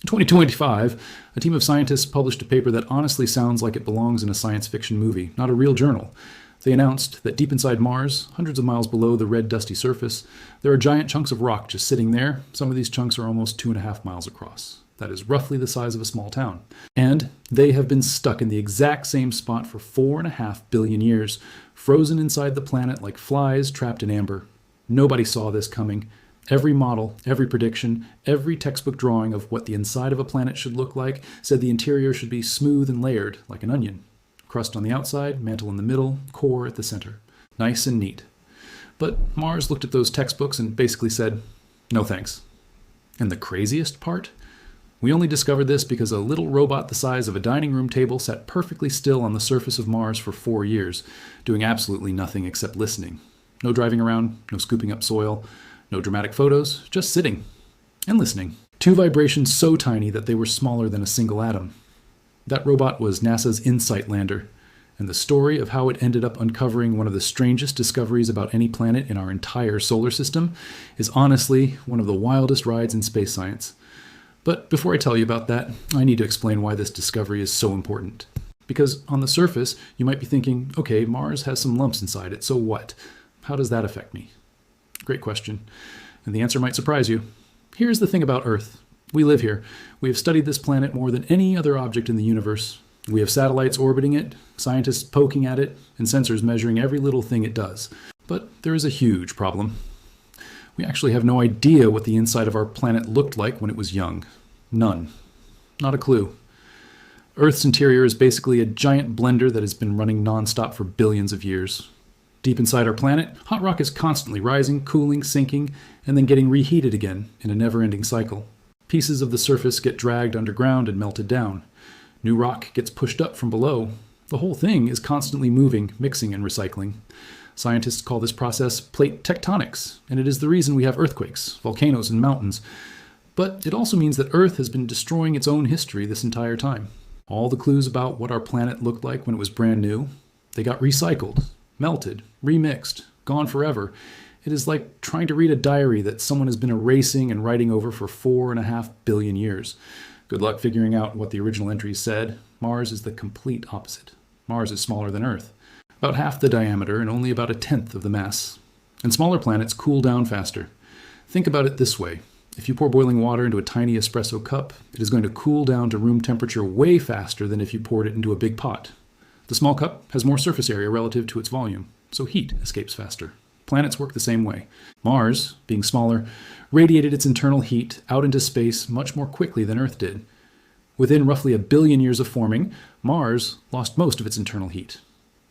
2025, a team of scientists published a paper that honestly sounds like it belongs in a science fiction movie, not a real journal. They announced that deep inside Mars, hundreds of miles below the red dusty surface, there are giant chunks of rock just sitting there. Some of these chunks are almost 2.5 miles across. That is roughly the size of a small town. And they have been stuck in the exact same spot for 4.5 billion years, frozen inside the planet like flies trapped in amber. Nobody saw this coming. Every model, every prediction, every textbook drawing of what the inside of a planet should look like said the interior should be smooth and layered, like an onion. Crust on the outside, mantle in the middle, core at the center. Nice and neat. But Mars looked at those textbooks and basically said, no thanks. And the craziest part? We only discovered this because a little robot the size of a dining room table sat perfectly still on the surface of Mars for 4 years, doing absolutely nothing except listening. No driving around, no scooping up soil, no dramatic photos, just sitting and listening. 2 vibrations so tiny that they were smaller than a single atom. That robot was NASA's InSight lander, and the story of how it ended up uncovering one of the strangest discoveries about any planet in our entire solar system is honestly one of the wildest rides in space science. But before I tell you about that, I need to explain why this discovery is so important. Because on the surface, you might be thinking, okay, Mars has some lumps inside it, so what? How does that affect me? Great question. And the answer might surprise you. Here's the thing about Earth. We live here. We have studied this planet more than any other object in the universe. We have satellites orbiting it, scientists poking at it, and sensors measuring every little thing it does. But there is a huge problem. We actually have no idea what the inside of our planet looked like when it was young. None. Not a clue. Earth's interior is basically a giant blender that has been running nonstop for billions of years. Deep inside our planet, hot rock is constantly rising, cooling, sinking, and then getting reheated again in a never-ending cycle. Pieces of the surface get dragged underground and melted down. New rock gets pushed up from below. The whole thing is constantly moving, mixing, and recycling. Scientists call this process plate tectonics, and it is the reason we have earthquakes, volcanoes, and mountains. But it also means that Earth has been destroying its own history this entire time. All the clues about what our planet looked like when it was brand new, they got recycled, melted, remixed, gone forever. It is like trying to read a diary that someone has been erasing and writing over for 4.5 billion years. Good luck figuring out what the original entries said. Mars is the complete opposite. Mars is smaller than Earth, about half the diameter and only about 1/10 of the mass. And smaller planets cool down faster. Think about it this way. If you pour boiling water into a tiny espresso cup, it is going to cool down to room temperature way faster than if you poured it into a big pot. The small cup has more surface area relative to its volume, so heat escapes faster. Planets work the same way. Mars, being smaller, radiated its internal heat out into space much more quickly than Earth did. Within roughly 1 billion years of forming, Mars lost most of its internal heat.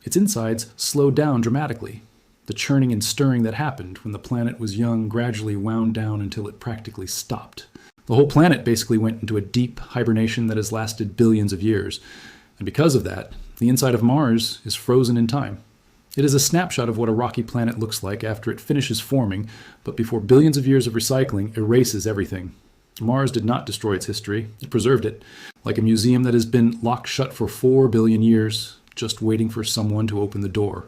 Its insides slowed down dramatically. The churning and stirring that happened when the planet was young gradually wound down until it practically stopped. The whole planet basically went into a deep hibernation that has lasted billions of years. And because of that, the inside of Mars is frozen in time. It is a snapshot of what a rocky planet looks like after it finishes forming, but before billions of years of recycling erases everything. Mars did not destroy its history, it preserved it, like a museum that has been locked shut for 4 billion years, just waiting for someone to open the door.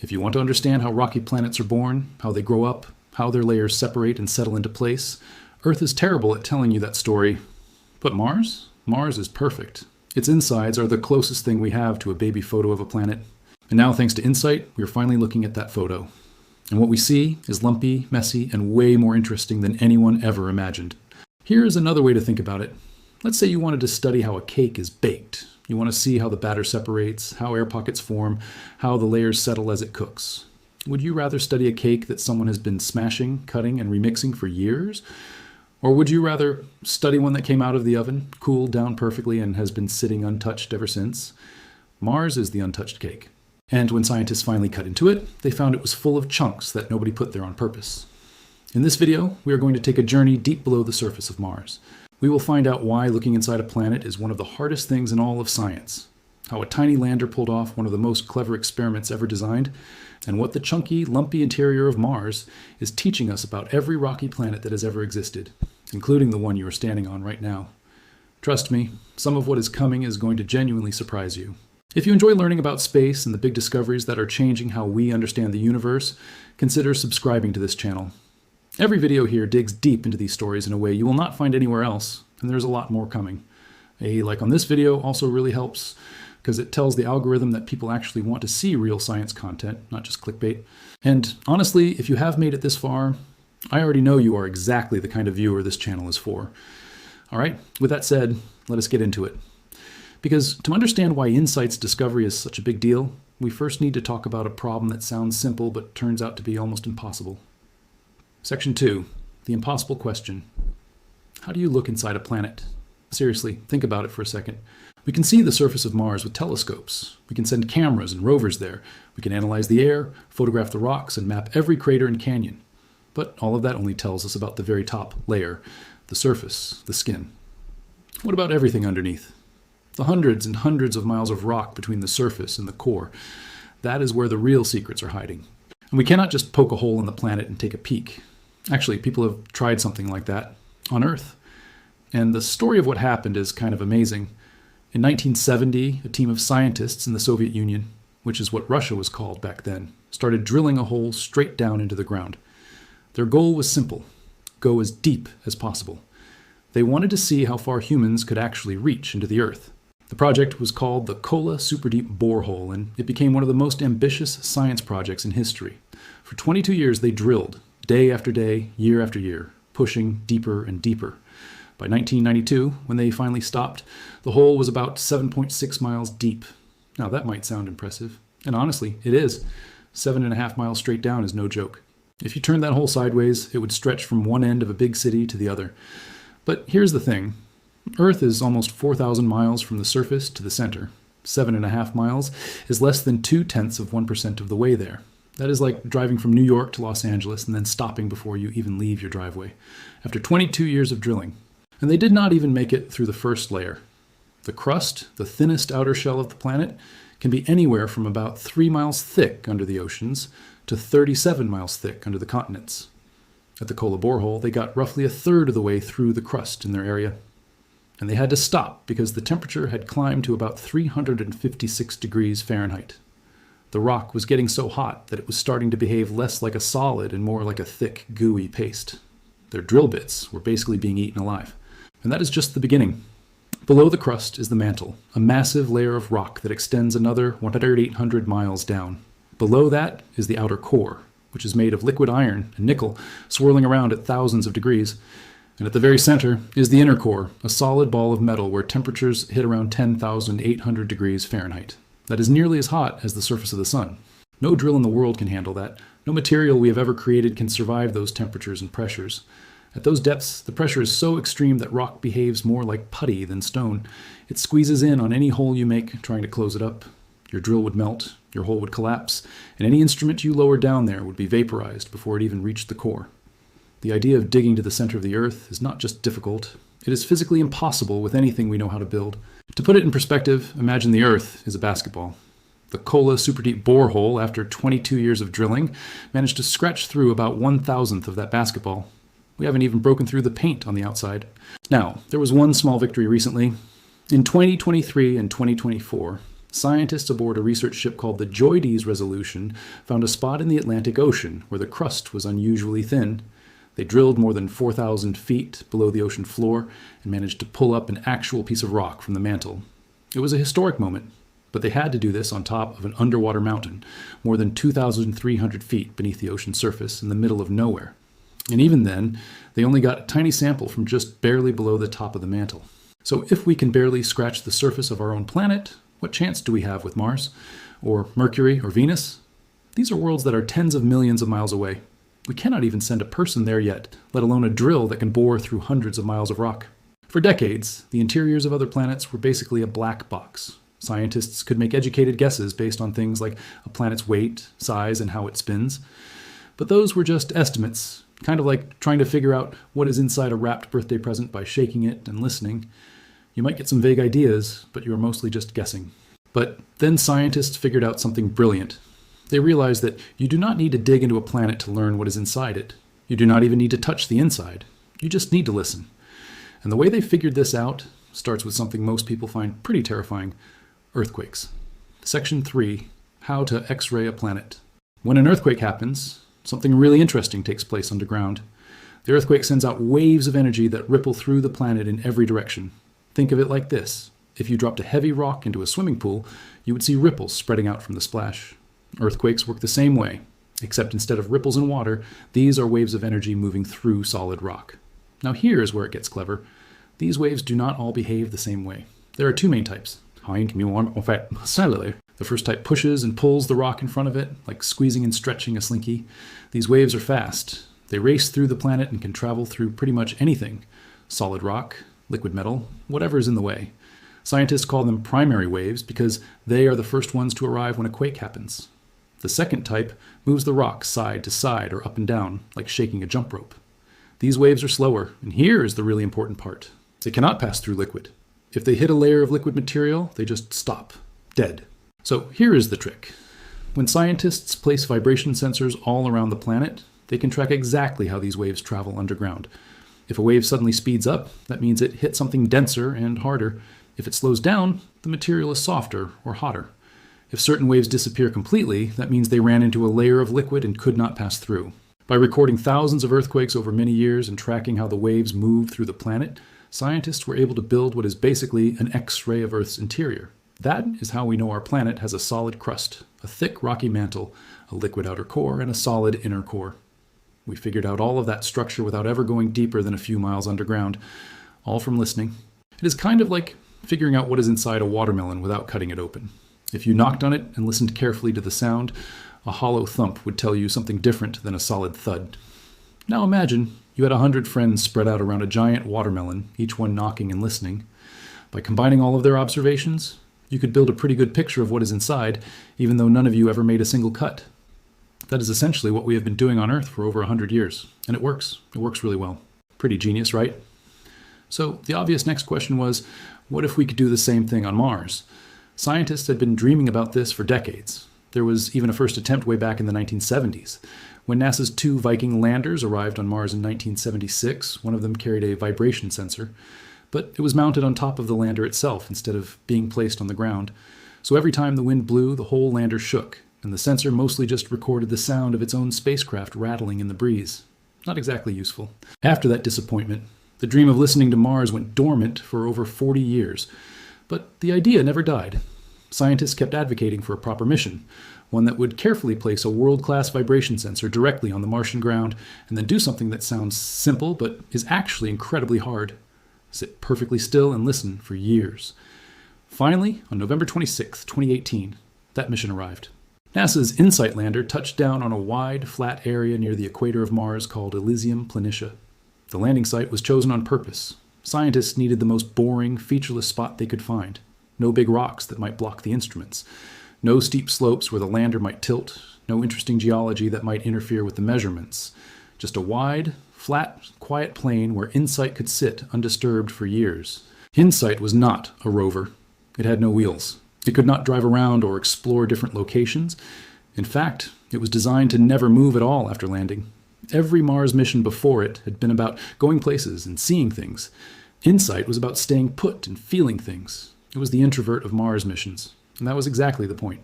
If you want to understand how rocky planets are born, how they grow up, how their layers separate and settle into place, Earth is terrible at telling you that story. But Mars? Mars is perfect. Its insides are the closest thing we have to a baby photo of a planet. And now, thanks to InSight, we are finally looking at that photo. And what we see is lumpy, messy, and way more interesting than anyone ever imagined. Here is another way to think about it. Let's say you wanted to study how a cake is baked. You want to see how the batter separates, how air pockets form, how the layers settle as it cooks. Would you rather study a cake that someone has been smashing, cutting, and remixing for years? Or would you rather study one that came out of the oven, cooled down perfectly, and has been sitting untouched ever since? Mars is the untouched cake. And when scientists finally cut into it, they found it was full of chunks that nobody put there on purpose. In this video, we are going to take a journey deep below the surface of Mars. We will find out why looking inside a planet is one of the hardest things in all of science, how a tiny lander pulled off one of the most clever experiments ever designed, and what the chunky, lumpy interior of Mars is teaching us about every rocky planet that has ever existed, including the one you are standing on right now. Trust me, some of what is coming is going to genuinely surprise you. If you enjoy learning about space and the big discoveries that are changing how we understand the universe, consider subscribing to this channel. Every video here digs deep into these stories in a way you will not find anywhere else, and there's a lot more coming. A like on this video also really helps because it tells the algorithm that people actually want to see real science content, not just clickbait. And honestly, if you have made it this far, I already know you are exactly the kind of viewer this channel is for. All right, with that said, let us get into it. Because to understand why InSight's discovery is such a big deal, we first need to talk about a problem that sounds simple but turns out to be almost impossible. Section 2, the impossible question. How do you look inside a planet? Seriously, think about it for a second. We can see the surface of Mars with telescopes. We can send cameras and rovers there. We can analyze the air, photograph the rocks, and map every crater and canyon. But all of that only tells us about the very top layer, the surface, the skin. What about everything underneath? The hundreds and hundreds of miles of rock between the surface and the core. That is where the real secrets are hiding. And we cannot just poke a hole in the planet and take a peek. Actually, people have tried something like that on Earth. And the story of what happened is kind of amazing. In 1970, a team of scientists in the Soviet Union, which is what Russia was called back then, started drilling a hole straight down into the ground. Their goal was simple: go as deep as possible. They wanted to see how far humans could actually reach into the Earth. The project was called the Kola Superdeep Borehole, and it became one of the most ambitious science projects in history. For 22 years, they drilled, day after day, year after year, pushing deeper and deeper. By 1992, when they finally stopped, the hole was about 7.6 miles deep. Now that might sound impressive, and honestly, it is. 7.5 miles straight down is no joke. If you turned that hole sideways, it would stretch from one end of a big city to the other. But here's the thing. Earth is almost 4,000 miles from the surface to the center. 7.5 miles is less than 0.2% of the way there. That is like driving from New York to Los Angeles and then stopping before you even leave your driveway. After 22 years of drilling. And they did not even make it through the first layer. The crust, the thinnest outer shell of the planet, can be anywhere from about 3 miles thick under the oceans to 37 miles thick under the continents. At the Kola borehole, they got roughly 1/3 of the way through the crust in their area. And they had to stop because the temperature had climbed to about 356 degrees Fahrenheit. The rock was getting so hot that it was starting to behave less like a solid and more like a thick, gooey paste. Their drill bits were basically being eaten alive. And that is just the beginning. Below the crust is the mantle, a massive layer of rock that extends another 1,800 miles down. Below that is the outer core, which is made of liquid iron and nickel swirling around at thousands of degrees. And at the very center is the inner core, a solid ball of metal where temperatures hit around 10,800 degrees Fahrenheit. That is nearly as hot as the surface of the sun. No drill in the world can handle that. No material we have ever created can survive those temperatures and pressures. At those depths, the pressure is so extreme that rock behaves more like putty than stone. It squeezes in on any hole you make trying to close it up. Your drill would melt, your hole would collapse, and any instrument you lowered down there would be vaporized before it even reached the core. The idea of digging to the center of the Earth is not just difficult, it is physically impossible with anything we know how to build. To put it in perspective, imagine the Earth is a basketball. The Kola Superdeep Borehole, after 22 years of drilling, managed to scratch through about 1,000th of that basketball. We haven't even broken through the paint on the outside. Now, there was one small victory recently. In 2023 and 2024, scientists aboard a research ship called the JOIDES Resolution found a spot in the Atlantic Ocean where the crust was unusually thin. They drilled more than 4,000 feet below the ocean floor and managed to pull up an actual piece of rock from the mantle. It was a historic moment, but they had to do this on top of an underwater mountain, more than 2,300 feet beneath the ocean surface in the middle of nowhere. And even then, they only got a tiny sample from just barely below the top of the mantle. So if we can barely scratch the surface of our own planet, what chance do we have with Mars? Or Mercury or Venus? These are worlds that are tens of millions of miles away. We cannot even send a person there yet, let alone a drill that can bore through hundreds of miles of rock. For decades, the interiors of other planets were basically a black box. Scientists could make educated guesses based on things like a planet's weight, size, and how it spins. But those were just estimates, kind of like trying to figure out what is inside a wrapped birthday present by shaking it and listening. You might get some vague ideas, but you are mostly just guessing. But then scientists figured out something brilliant. They realized that you do not need to dig into a planet to learn what is inside it. You do not even need to touch the inside. You just need to listen. And the way they figured this out starts with something most people find pretty terrifying: earthquakes. Section 3, how to X-ray a planet. When an earthquake happens, something really interesting takes place underground. The earthquake sends out waves of energy that ripple through the planet in every direction. Think of it like this. If you dropped a heavy rock into a swimming pool, you would see ripples spreading out from the splash. Earthquakes work the same way, except instead of ripples in water, these are waves of energy moving through solid rock. Now here's where it gets clever. These waves do not all behave the same way. There are two main types. The first type pushes and pulls the rock in front of it, like squeezing and stretching a slinky. These waves are fast. They race through the planet and can travel through pretty much anything. Solid rock, liquid metal, whatever is in the way. Scientists call them primary waves because they are the first ones to arrive when a quake happens. The second type moves the rock side to side or up and down, like shaking a jump rope. These waves are slower, and here is the really important part. They cannot pass through liquid. If they hit a layer of liquid material, they just stop, dead. So here is the trick. When scientists place vibration sensors all around the planet, they can track exactly how these waves travel underground. If a wave suddenly speeds up, that means it hit something denser and harder. If it slows down, the material is softer or hotter. If certain waves disappear completely, that means they ran into a layer of liquid and could not pass through. By recording thousands of earthquakes over many years and tracking how the waves move through the planet, scientists were able to build what is basically an X-ray of Earth's interior. That is how we know our planet has a solid crust, a thick rocky mantle, a liquid outer core, and a solid inner core. We figured out all of that structure without ever going deeper than a few miles underground, all from listening. It is kind of like figuring out what is inside a watermelon without cutting it open. If you knocked on it and listened carefully to the sound, a hollow thump would tell you something different than a solid thud. Now imagine you had 100 friends spread out around a giant watermelon, each one knocking and listening. By combining all of their observations, you could build a pretty good picture of what is inside, even though none of you ever made a single cut. That is essentially what we have been doing on Earth for over 100 years, and it works. It works really well. Pretty genius, right? So the obvious next question was, what if we could do the same thing on Mars? Scientists had been dreaming about this for decades. There was even a first attempt way back in the 1970s. When NASA's 2 Viking landers arrived on Mars in 1976, one of them carried a vibration sensor, but it was mounted on top of the lander itself instead of being placed on the ground. So every time the wind blew, the whole lander shook, and the sensor mostly just recorded the sound of its own spacecraft rattling in the breeze. Not exactly useful. After that disappointment, the dream of listening to Mars went dormant for over 40 years. But the idea never died. Scientists kept advocating for a proper mission, one that would carefully place a world-class vibration sensor directly on the Martian ground and then do something that sounds simple but is actually incredibly hard. Sit perfectly still and listen for years. Finally, on November 26, 2018, that mission arrived. NASA's InSight lander touched down on a wide, flat area near the equator of Mars called Elysium Planitia. The landing site was chosen on purpose. Scientists needed the most boring, featureless spot they could find. No big rocks that might block the instruments. No steep slopes where the lander might tilt. No interesting geology that might interfere with the measurements. Just a wide, flat, quiet plain where InSight could sit undisturbed for years. InSight was not a rover. It had no wheels. It could not drive around or explore different locations. In fact, it was designed to never move at all after landing. Every Mars mission before it had been about going places and seeing things. InSight was about staying put and feeling things. It was the introvert of Mars missions, and that was exactly the point.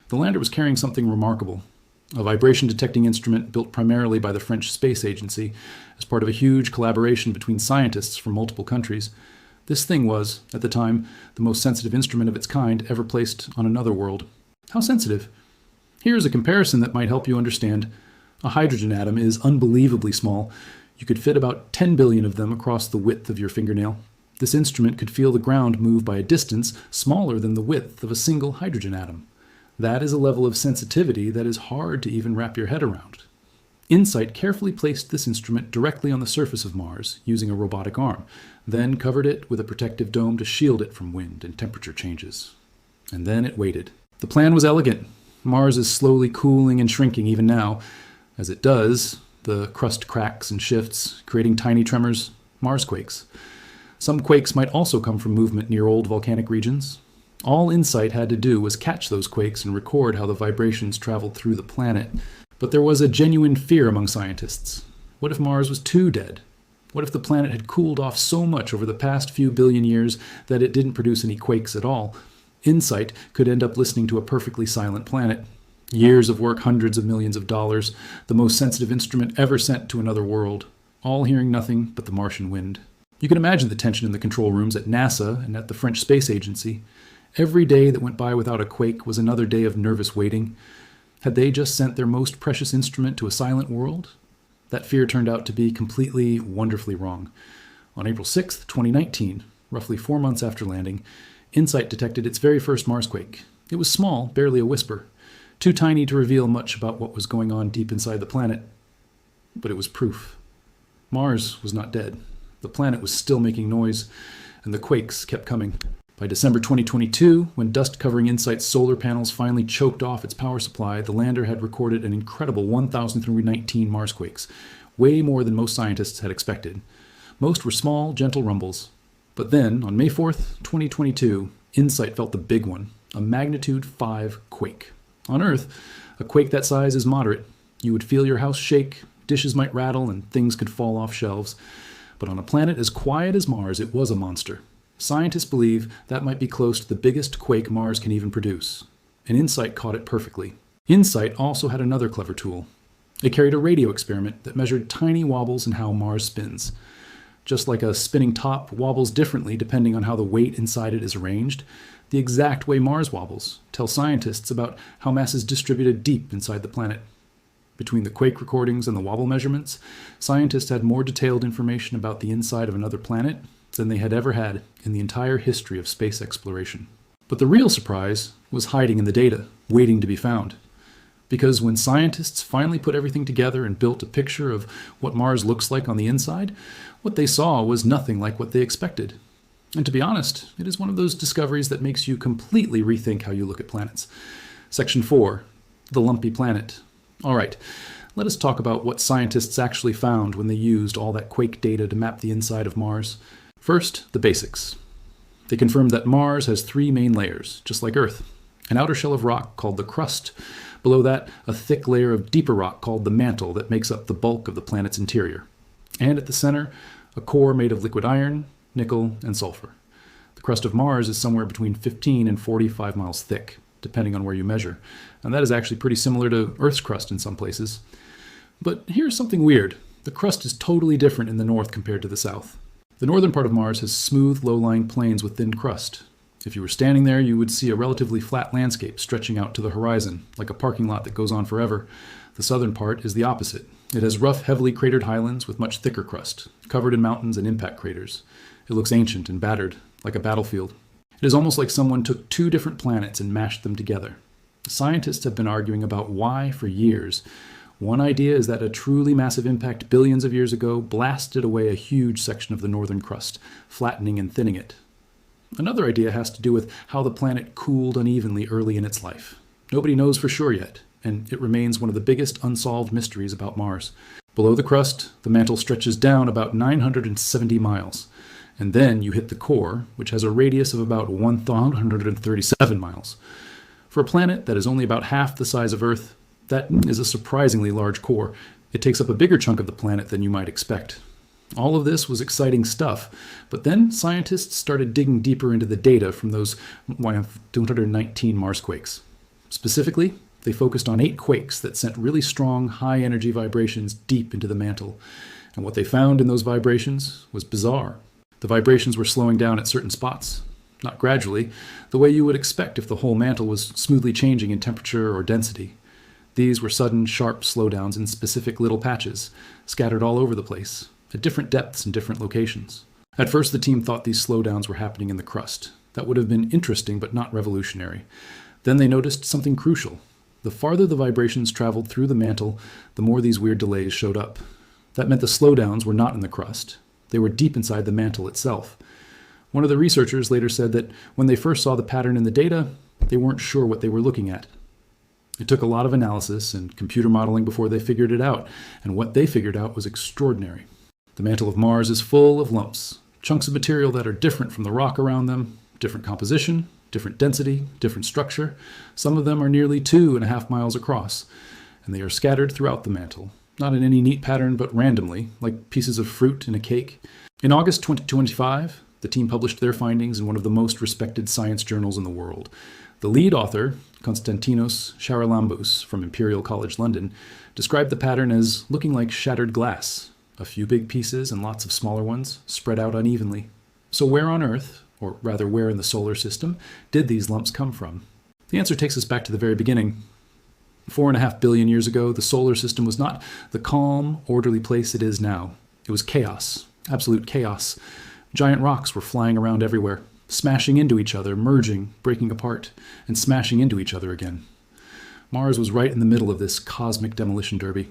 The lander was carrying something remarkable, a vibration detecting instrument built primarily by the French Space Agency as part of a huge collaboration between scientists from multiple countries. This thing was, at the time, the most sensitive instrument of its kind ever placed on another world. How sensitive? Here's a comparison that might help you understand. A hydrogen atom is unbelievably small. You could fit about 10 billion of them across the width of your fingernail. This instrument could feel the ground move by a distance smaller than the width of a single hydrogen atom. That is a level of sensitivity that is hard to even wrap your head around. InSight carefully placed this instrument directly on the surface of Mars using a robotic arm, then covered it with a protective dome to shield it from wind and temperature changes. And then it waited. The plan was elegant. Mars is slowly cooling and shrinking even now. As it does, the crust cracks and shifts, creating tiny tremors, marsquakes. Some quakes might also come from movement near old volcanic regions. All InSight had to do was catch those quakes and record how the vibrations traveled through the planet. But there was a genuine fear among scientists. What if Mars was too dead? What if the planet had cooled off so much over the past few billion years that it didn't produce any quakes at all? InSight could end up listening to a perfectly silent planet. Years of work, hundreds of millions of dollars, the most sensitive instrument ever sent to another world. all hearing nothing but the Martian wind. You can imagine the tension in the control rooms at NASA and at the French Space Agency. Every day that went by without a quake was another day of nervous waiting. Had they just sent their most precious instrument to a silent world? That fear turned out to be completely, wonderfully wrong. On April 6, 2019, roughly 4 months after landing, InSight detected its very first marsquake. It was small, barely a whisper, too tiny to reveal much about what was going on deep inside the planet. But it was proof. Mars was not dead. The planet was still making noise, and the quakes kept coming. By December 2022, when dust covering InSight's solar panels finally choked off its power supply, the lander had recorded an incredible 1,319 marsquakes, way more than most scientists had expected. Most were small, gentle rumbles. But then, on May 4th, 2022, InSight felt the big one, a magnitude 5 quake. On Earth, a quake that size is moderate. You would feel your house shake, dishes might rattle, and things could fall off shelves. But on a planet as quiet as Mars, it was a monster. Scientists believe that might be close to the biggest quake Mars can even produce. And InSight caught it perfectly. InSight also had another clever tool. It carried a radio experiment that measured tiny wobbles in how Mars spins. Just like a spinning top wobbles differently depending on how the weight inside it is arranged, the exact way Mars wobbles tells scientists about how mass is distributed deep inside the planet. Between the quake recordings and the wobble measurements, scientists had more detailed information about the inside of another planet than they had ever had in the entire history of space exploration. But the real surprise was hiding in the data, waiting to be found. Because when scientists finally put everything together and built a picture of what Mars looks like on the inside, what they saw was nothing like what they expected. And to be honest, it is one of those discoveries that makes you completely rethink how you look at planets. Section 4, the lumpy planet. All right, let us talk about what scientists actually found when they used all that quake data to map the inside of Mars. First, the basics. They confirmed that Mars has 3 main layers, just like Earth. An outer shell of rock called the crust. Below that, a thick layer of deeper rock called the mantle that makes up the bulk of the planet's interior. And at the center, a core made of liquid iron, nickel, and sulfur. The crust of Mars is somewhere between 15 and 45 miles thick, depending on where you measure. And that is actually pretty similar to Earth's crust in some places. But here's something weird. The crust is totally different in the north compared to the south. The northern part of Mars has smooth, low-lying plains with thin crust. If you were standing there, you would see a relatively flat landscape stretching out to the horizon, like a parking lot that goes on forever. The southern part is the opposite. It has rough, heavily cratered highlands with much thicker crust, covered in mountains and impact craters. It looks ancient and battered, like a battlefield. It is almost like someone took 2 different planets and mashed them together. Scientists have been arguing about why for years. One idea is that a truly massive impact billions of years ago blasted away a huge section of the northern crust, flattening and thinning it. Another idea has to do with how the planet cooled unevenly early in its life. Nobody knows for sure yet, and it remains one of the biggest unsolved mysteries about Mars. Below the crust, the mantle stretches down about 970 miles, and then you hit the core, which has a radius of about 137 miles. For a planet that is only about half the size of Earth, that is a surprisingly large core. It takes up a bigger chunk of the planet than you might expect. All of this was exciting stuff, but then scientists started digging deeper into the data from those 219 marsquakes. Specifically, they focused on 8 quakes that sent really strong, high-energy vibrations deep into the mantle. And what they found in those vibrations was bizarre. The vibrations were slowing down at certain spots, not gradually, the way you would expect if the whole mantle was smoothly changing in temperature or density. These were sudden, sharp slowdowns in specific little patches, scattered all over the place, at different depths and different locations. At first, the team thought these slowdowns were happening in the crust. That would have been interesting but not revolutionary. Then they noticed something crucial. The farther the vibrations traveled through the mantle, the more these weird delays showed up. That meant the slowdowns were not in the crust. They were deep inside the mantle itself. One of the researchers later said that when they first saw the pattern in the data, they weren't sure what they were looking at. It took a lot of analysis and computer modeling before they figured it out, and what they figured out was extraordinary. The mantle of Mars is full of lumps, chunks of material that are different from the rock around them, different composition, different density, different structure. Some of them are nearly 2.5 miles across, and they are scattered throughout the mantle, not in any neat pattern but randomly, like pieces of fruit in a cake. In August 2025, the team published their findings in one of the most respected science journals in the world. The lead author, Konstantinos Charalambous from Imperial College London, described the pattern as looking like shattered glass. a few big pieces and lots of smaller ones, spread out unevenly. So where on Earth, or rather where in the solar system, did these lumps come from? The answer takes us back to the very beginning. 4.5 billion years ago, the solar system was not the calm, orderly place it is now. It was chaos, absolute chaos. Giant rocks were flying around everywhere, smashing into each other, merging, breaking apart, and smashing into each other again. Mars was right in the middle of this cosmic demolition derby,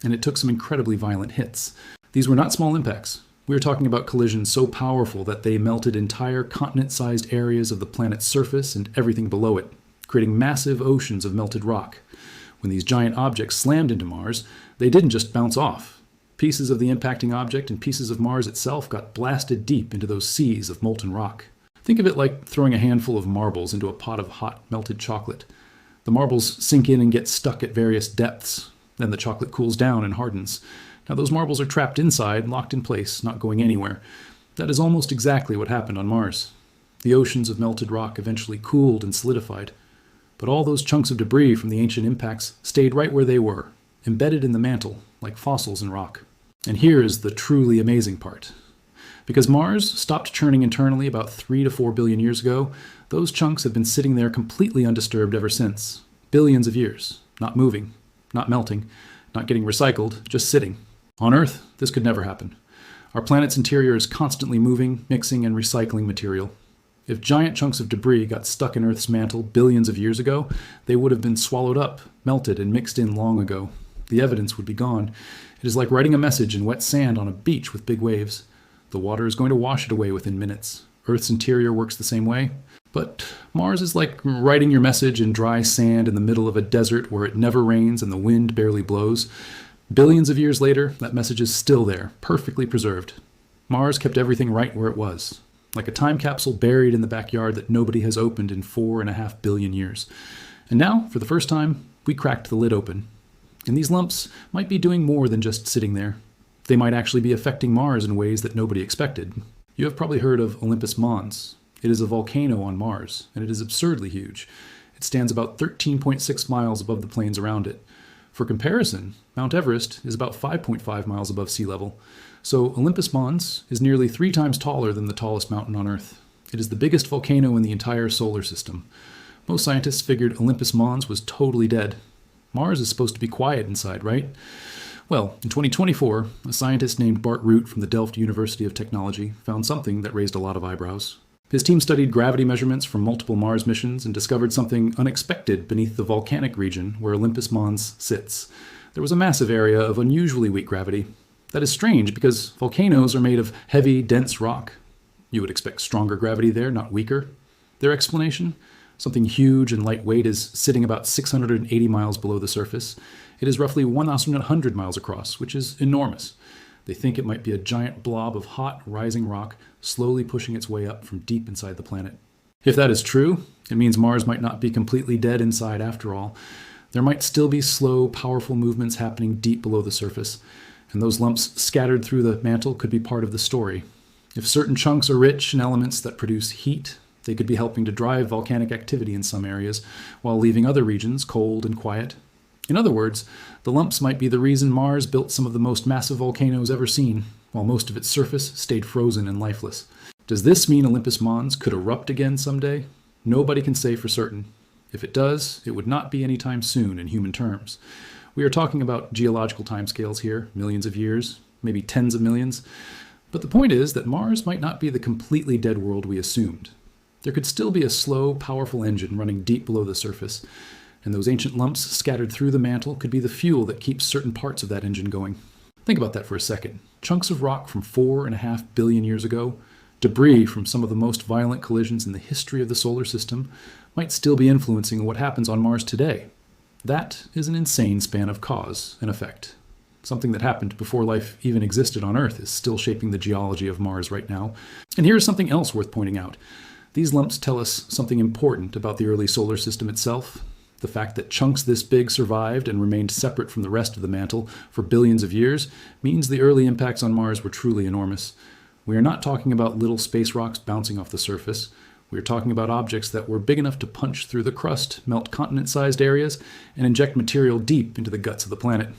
and it took some incredibly violent hits. These were not small impacts. We are talking about collisions so powerful that they melted entire continent-sized areas of the planet's surface and everything below it, creating massive oceans of melted rock. When these giant objects slammed into Mars, they didn't just bounce off. Pieces of the impacting object and pieces of Mars itself got blasted deep into those seas of molten rock. Think of it like throwing a handful of marbles into a pot of hot, melted chocolate. The marbles sink in and get stuck at various depths. Then the chocolate cools down and hardens. Now those marbles are trapped inside, locked in place, not going anywhere. That is almost exactly what happened on Mars. The oceans of melted rock eventually cooled and solidified. But all those chunks of debris from the ancient impacts stayed right where they were, embedded in the mantle, like fossils in rock. And here is the truly amazing part. Because Mars stopped churning internally about 3 to 4 billion years ago, those chunks have been sitting there completely undisturbed ever since. Billions of years, not moving, not melting, not getting recycled, just sitting. On Earth, this could never happen. Our planet's interior is constantly moving, mixing, and recycling material. If giant chunks of debris got stuck in Earth's mantle billions of years ago, they would have been swallowed up, melted, and mixed in long ago. The evidence would be gone. It is like writing a message in wet sand on a beach with big waves. The water is going to wash it away within minutes. Earth's interior works the same way. But Mars is like writing your message in dry sand in the middle of a desert where it never rains and the wind barely blows. Billions of years later, that message is still there, perfectly preserved. Mars kept everything right where it was, like a time capsule buried in the backyard that nobody has opened in 4.5 billion years. And now, for the first time, we cracked the lid open. And these lumps might be doing more than just sitting there. They might actually be affecting Mars in ways that nobody expected. You have probably heard of Olympus Mons. It is a volcano on Mars, and it is absurdly huge. It stands about 13.6 miles above the plains around it. For comparison, Mount Everest is about 5.5 miles above sea level. So Olympus Mons is nearly 3 times taller than the tallest mountain on Earth. It is the biggest volcano in the entire solar system. Most scientists figured Olympus Mons was totally dead. Mars is supposed to be quiet inside, right? Well, in 2024, a scientist named Bart Root from the Delft University of Technology found something that raised a lot of eyebrows. His team studied gravity measurements from multiple Mars missions and discovered something unexpected beneath the volcanic region where Olympus Mons sits. There was a massive area of unusually weak gravity. That is strange because volcanoes are made of heavy, dense rock. You would expect stronger gravity there, not weaker. Their explanation? Something huge and lightweight is sitting about 680 miles below the surface. It is roughly 1,100 miles across, which is enormous. They think it might be a giant blob of hot, rising rock slowly pushing its way up from deep inside the planet. If that is true, it means Mars might not be completely dead inside after all. There might still be slow, powerful movements happening deep below the surface, and those lumps scattered through the mantle could be part of the story. If certain chunks are rich in elements that produce heat, they could be helping to drive volcanic activity in some areas, while leaving other regions cold and quiet. In other words, the lumps might be the reason Mars built some of the most massive volcanoes ever seen, while most of its surface stayed frozen and lifeless. Does this mean Olympus Mons could erupt again someday? Nobody can say for certain. If it does, it would not be anytime soon in human terms. We are talking about geological timescales here, millions of years, maybe tens of millions. But the point is that Mars might not be the completely dead world we assumed. There could still be a slow, powerful engine running deep below the surface, and those ancient lumps scattered through the mantle could be the fuel that keeps certain parts of that engine going. Think about that for a second. Chunks of rock from 4.5 billion years ago, debris from some of the most violent collisions in the history of the solar system, might still be influencing what happens on Mars today. That is an insane span of cause and effect. Something that happened before life even existed on Earth is still shaping the geology of Mars right now. And here is something else worth pointing out. These lumps tell us something important about the early solar system itself. The fact that chunks this big survived and remained separate from the rest of the mantle for billions of years means the early impacts on Mars were truly enormous. We are not talking about little space rocks bouncing off the surface. We are talking about objects that were big enough to punch through the crust, melt continent-sized areas, and inject material deep into the guts of the planet.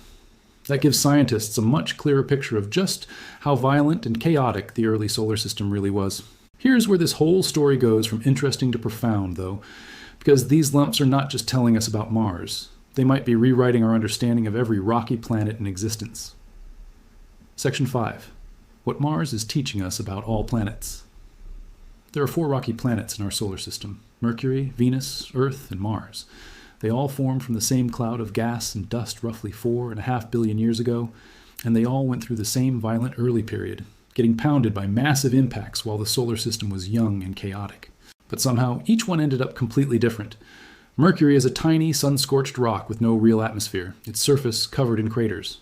That gives scientists a much clearer picture of just how violent and chaotic the early solar system really was. Here's where this whole story goes from interesting to profound, though, because these lumps are not just telling us about Mars. They might be rewriting our understanding of every rocky planet in existence. Section 5. What Mars is teaching us about all planets. There are 4 rocky planets in our solar system: Mercury, Venus, Earth, and Mars. They all formed from the same cloud of gas and dust roughly 4.5 billion years ago, and they all went through the same violent early period, getting pounded by massive impacts while the solar system was young and chaotic. But somehow, each one ended up completely different. Mercury is a tiny, sun-scorched rock with no real atmosphere, its surface covered in craters.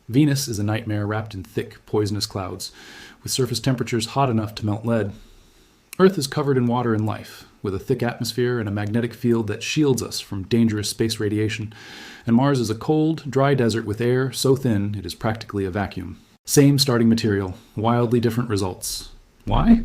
Venus is a nightmare wrapped in thick, poisonous clouds, with surface temperatures hot enough to melt lead. Earth is covered in water and life, with a thick atmosphere and a magnetic field that shields us from dangerous space radiation. And Mars is a cold, dry desert with air so thin it is practically a vacuum. Same starting material, wildly different results. Why?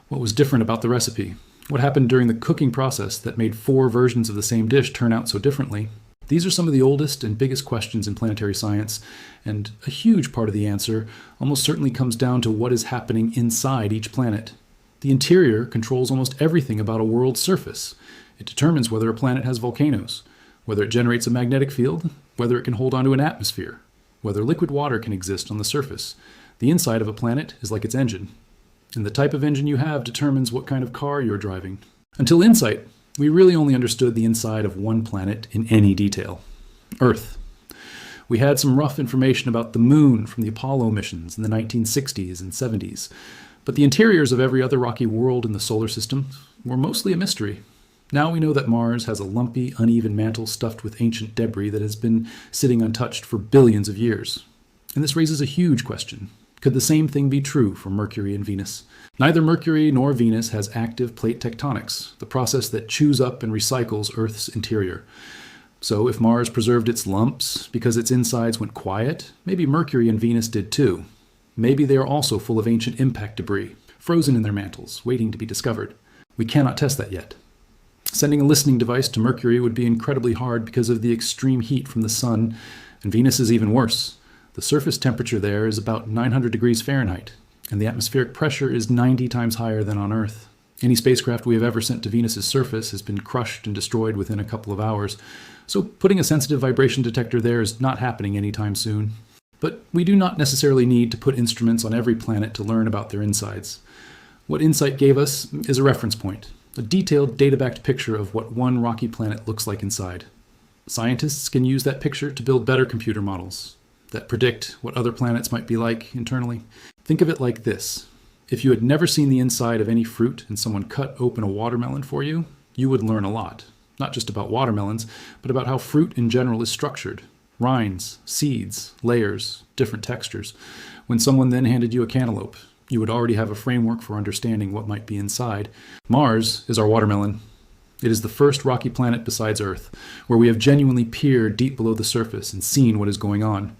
What was different about the recipe? What happened during the cooking process that made 4 versions of the same dish turn out so differently? These are some of the oldest and biggest questions in planetary science, and a huge part of the answer almost certainly comes down to what is happening inside each planet. The interior controls almost everything about a world's surface. It determines whether a planet has volcanoes, whether it generates a magnetic field, whether it can hold onto an atmosphere, whether liquid water can exist on the surface. The inside of a planet is like its engine, and the type of engine you have determines what kind of car you're driving. Until InSight, we really only understood the inside of one planet in any detail: Earth. We had some rough information about the Moon from the Apollo missions in the 1960s and 70s, but the interiors of every other rocky world in the solar system were mostly a mystery. Now we know that Mars has a lumpy, uneven mantle stuffed with ancient debris that has been sitting untouched for billions of years. And this raises a huge question. Could the same thing be true for Mercury and Venus? Neither Mercury nor Venus has active plate tectonics, the process that chews up and recycles Earth's interior. So if Mars preserved its lumps because its insides went quiet, maybe Mercury and Venus did too. Maybe they are also full of ancient impact debris, frozen in their mantles, waiting to be discovered. We cannot test that yet. Sending a listening device to Mercury would be incredibly hard because of the extreme heat from the sun, and Venus is even worse. The surface temperature there is about 900 degrees Fahrenheit, and the atmospheric pressure is 90 times higher than on Earth. Any spacecraft we have ever sent to Venus's surface has been crushed and destroyed within a couple of hours, so putting a sensitive vibration detector there is not happening anytime soon. But we do not necessarily need to put instruments on every planet to learn about their insides. What InSight gave us is a reference point, a detailed data-backed picture of what one rocky planet looks like inside. Scientists can use that picture to build better computer models that predict what other planets might be like internally. Think of it like this. If you had never seen the inside of any fruit and someone cut open a watermelon for you, you would learn a lot. Not just about watermelons, but about how fruit in general is structured. Rinds, seeds, layers, different textures. When someone then handed you a cantaloupe, you would already have a framework for understanding what might be inside. Mars is our watermelon. It is the first rocky planet besides Earth, where we have genuinely peered deep below the surface and seen what is going on.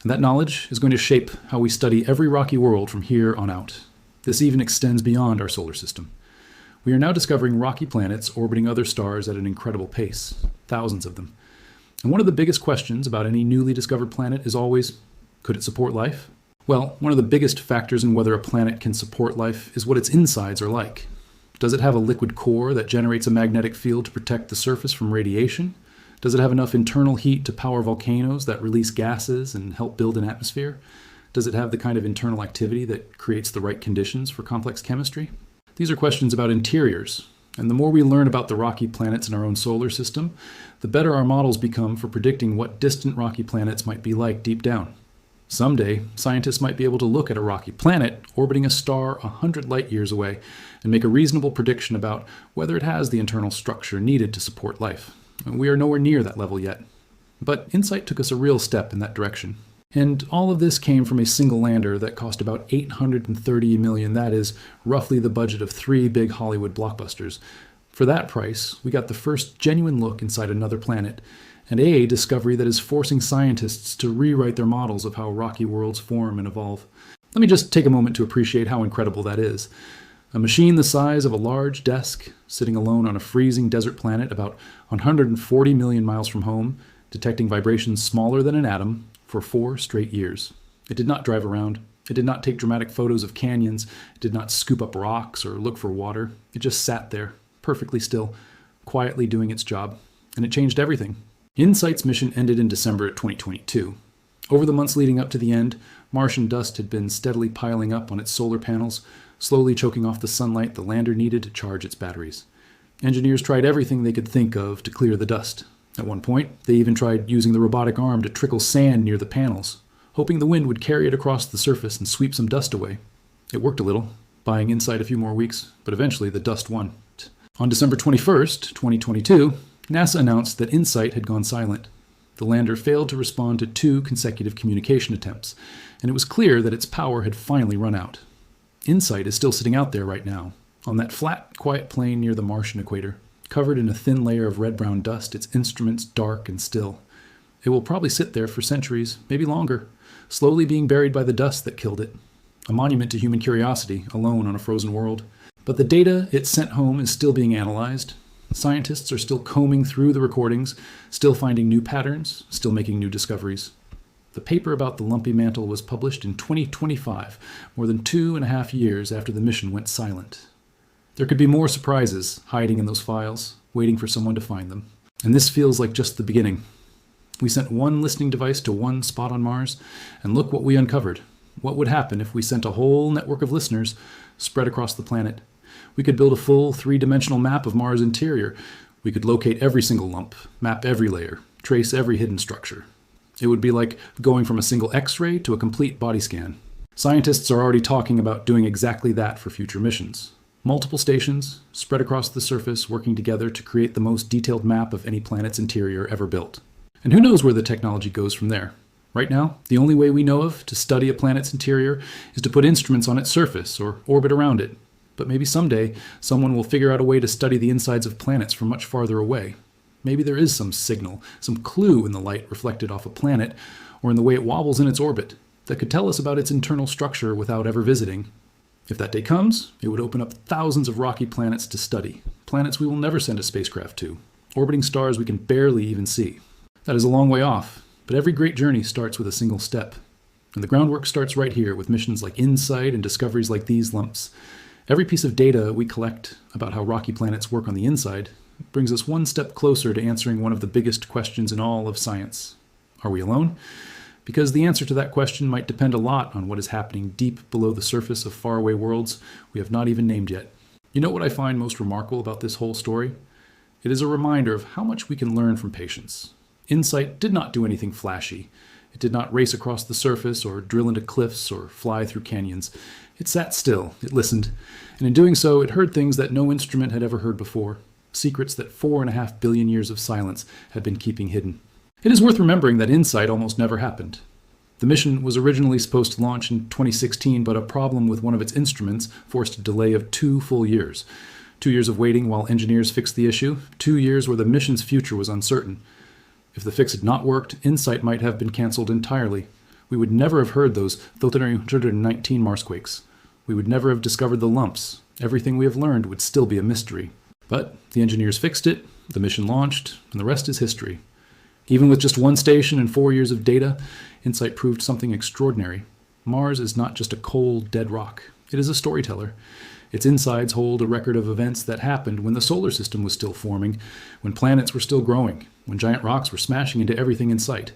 And that knowledge is going to shape how we study every rocky world from here on out. This even extends beyond our solar system. We are now discovering rocky planets orbiting other stars at an incredible pace, thousands of them. And one of the biggest questions about any newly discovered planet is always, could it support life? Well, one of the biggest factors in whether a planet can support life is what its insides are like. Does it have a liquid core that generates a magnetic field to protect the surface from radiation? Does it have enough internal heat to power volcanoes that release gases and help build an atmosphere? Does it have the kind of internal activity that creates the right conditions for complex chemistry? These are questions about interiors, and the more we learn about the rocky planets in our own solar system, the better our models become for predicting what distant rocky planets might be like deep down. Someday, scientists might be able to look at a rocky planet orbiting a star 100 light years away and make a reasonable prediction about whether it has the internal structure needed to support life. We are nowhere near that level yet. But InSight took us a real step in that direction. And all of this came from a single lander that cost about $830 million. That is roughly the budget of 3 big Hollywood blockbusters. For that price, we got the first genuine look inside another planet, and a discovery that is forcing scientists to rewrite their models of how rocky worlds form and evolve. Let me just take a moment to appreciate how incredible that is. A machine the size of a large desk, sitting alone on a freezing desert planet about 140 million miles from home, detecting vibrations smaller than an atom, for 4 straight years. It did not drive around. It did not take dramatic photos of canyons. It did not scoop up rocks or look for water. It just sat there, perfectly still, quietly doing its job. And it changed everything. InSight's mission ended in December 2022. Over the months leading up to the end, Martian dust had been steadily piling up on its solar panels, slowly choking off the sunlight the lander needed to charge its batteries. Engineers tried everything they could think of to clear the dust. At one point, they even tried using the robotic arm to trickle sand near the panels, hoping the wind would carry it across the surface and sweep some dust away. It worked a little, buying InSight a few more weeks, but eventually the dust won. On December 21st, 2022, NASA announced that InSight had gone silent. The lander failed to respond to 2 consecutive communication attempts, and it was clear that its power had finally run out. InSight is still sitting out there right now, on that flat, quiet plain near the Martian equator, covered in a thin layer of red-brown dust, its instruments dark and still. It will probably sit there for centuries, maybe longer, slowly being buried by the dust that killed it. A monument to human curiosity, alone on a frozen world. But the data it sent home is still being analyzed. Scientists are still combing through the recordings, still finding new patterns, still making new discoveries. The paper about the lumpy mantle was published in 2025, more than 2.5 years after the mission went silent. There could be more surprises hiding in those files, waiting for someone to find them. And this feels like just the beginning. We sent one listening device to one spot on Mars, and look what we uncovered. What would happen if we sent a whole network of listeners spread across the planet? We could build a full 3-dimensional map of Mars' interior. We could locate every single lump, map every layer, trace every hidden structure. It would be like going from a single X-ray to a complete body scan. Scientists are already talking about doing exactly that for future missions. Multiple stations, spread across the surface, working together to create the most detailed map of any planet's interior ever built. And who knows where the technology goes from there? Right now, the only way we know of to study a planet's interior is to put instruments on its surface or orbit around it. But maybe someday, someone will figure out a way to study the insides of planets from much farther away. Maybe there is some signal, some clue in the light reflected off a planet, or in the way it wobbles in its orbit, that could tell us about its internal structure without ever visiting. If that day comes, it would open up thousands of rocky planets to study, planets we will never send a spacecraft to, orbiting stars we can barely even see. That is a long way off, but every great journey starts with a single step. And the groundwork starts right here with missions like InSight and discoveries like these lumps. Every piece of data we collect about how rocky planets work on the inside brings us one step closer to answering one of the biggest questions in all of science. Are we alone? Because the answer to that question might depend a lot on what is happening deep below the surface of faraway worlds we have not even named yet. You know what I find most remarkable about this whole story? It is a reminder of how much we can learn from patience. InSight did not do anything flashy. It did not race across the surface or drill into cliffs or fly through canyons. It sat still, it listened, and in doing so it heard things that no instrument had ever heard before, secrets that 4.5 billion years of silence had been keeping hidden. It is worth remembering that InSight almost never happened. The mission was originally supposed to launch in 2016, but a problem with one of its instruments forced a delay of 2 full years. 2 years of waiting while engineers fixed the issue, 2 years where the mission's future was uncertain. If the fix had not worked, InSight might have been cancelled entirely. We would never have heard those 319 marsquakes. We would never have discovered the lumps. Everything we have learned would still be a mystery. But the engineers fixed it, the mission launched, and the rest is history. Even with just one station and 4 years of data, InSight proved something extraordinary. Mars is not just a cold, dead rock. It is a storyteller. Its insides hold a record of events that happened when the solar system was still forming, when planets were still growing, when giant rocks were smashing into everything in sight.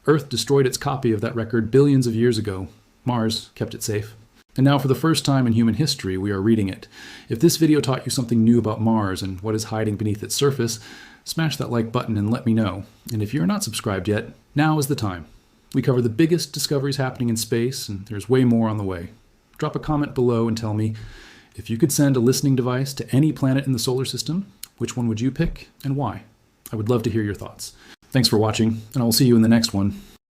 Earth destroyed its copy of that record billions of years ago. Mars kept it safe. And now for the first time in human history, we are reading it. If this video taught you something new about Mars and what is hiding beneath its surface, smash that like button and let me know. And if you're not subscribed yet, now is the time. We cover the biggest discoveries happening in space, and there's way more on the way. Drop a comment below and tell me, if you could send a listening device to any planet in the solar system, which one would you pick and why? I would love to hear your thoughts. Thanks for watching, and I will see you in the next one.